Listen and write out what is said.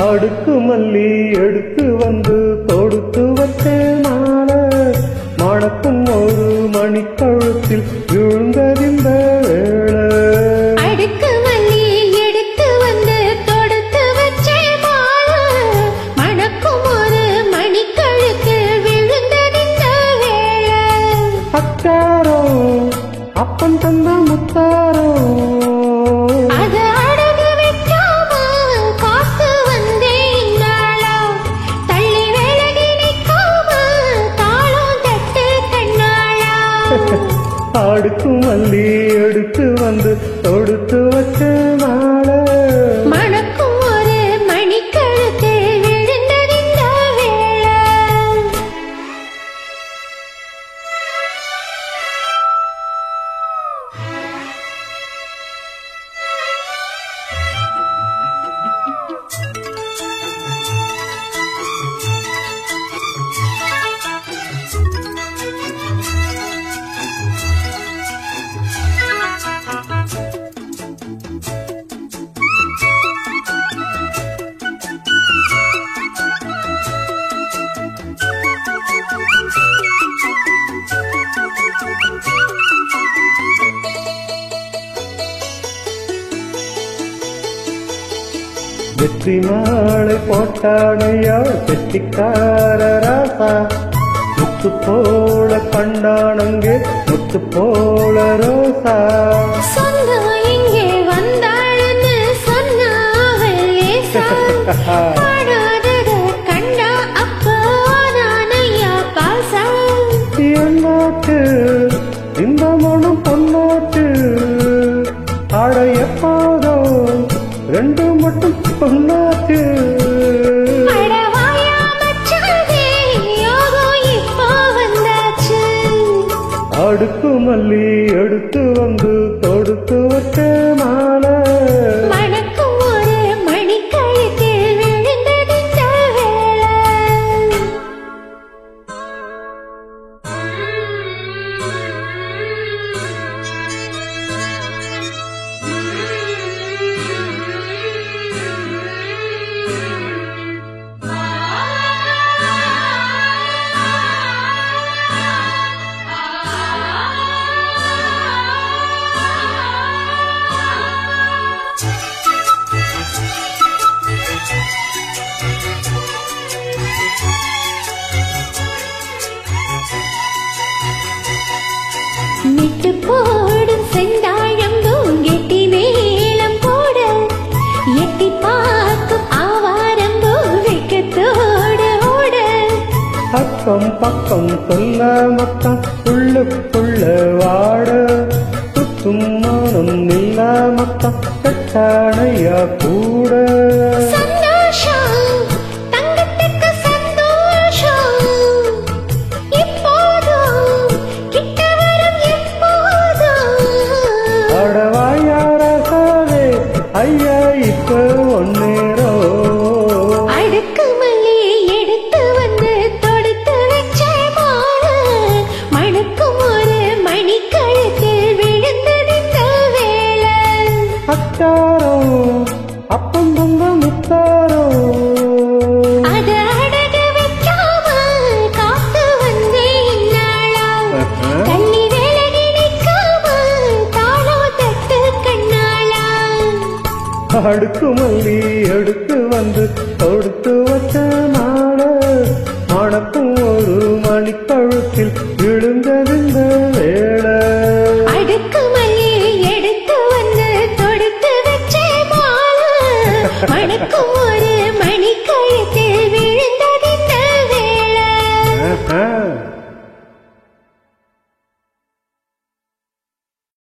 அடுக்கு மல்லி எடுத்து வந்து தொடுத்து வச்ச மாலை மணக்கும் ஒரு மணிக்கழுத்தில் விழுந்ததிந்த வேளை. அடுக்கு மல்லி எடுத்து வந்து தொடுத்து வச்ச மாலை மணக்கும் ஒரு மணிக்கழுத்தில் விழுந்ததிந்த வேளை. அக்காரோ அப்பன் தந்த முத்தாரோ அடுக்கு மல்லி எடுத்து வந்து தொடுத்து வச்ச மாலை மணக்கும் ஒரு மணிக்கழுத்தில் விழுந்ததிந்த வேளை. வெற்றி மாலை போட்டானையா செட்டிக்கார ராசா முத்து போல கண்டானங்கே முத்து போல ரோசா. சொந்தம் இங்கே வந்தாள்னு சொன்னா அவள் லேசா. காணாதத கண்டா அப்போ நானையா பாசா. என்னாட்டு இந்த மனம் பொன்னாட்டு ஆட எப்போதோ ரெண்டு மட்டும் பொன்னாட்டு. அடுக்கு மல்லி எடுத்து வந்து தொடுத்து வச்ச மாலை மணக்கும் ஒரு மணிக்கழுத்தில் விழுந்ததிந்த வேளை. மிட்டு போடும் செந்தாழம்பூம் கெட்டி மேளம் போட எட்டி பார்க்கும் ஆவாரம்பூ வெக்கத்தோடு ஓட. அக்கம் பக்கம் சொல்ல மக்கம் உள்ளுக்குள்ள வாட சுத்தும் மானம் நில்ல மக்கம் கட்டானையா கூட. ஐயா இப்ப ஒன்னேரோ அடுக்கு மல்லி எடுத்து வந்து தொடுத்து வச்ச மாலை மணக்கும் ஒரு மணிக்கழுத்தில் விழுந்ததிந்த வேளை. அத்தாரோ அப்பம் தந்த முத்தாரோ அத அடகு வைக்காம காத்து வந்தேன் நாளா. தள்ளி விலகி நிற்காம தாளம் தட்டு கண்ணாளா. அடுக்கு மல்லி எடுத்து வந்து தொடுத்து வச்ச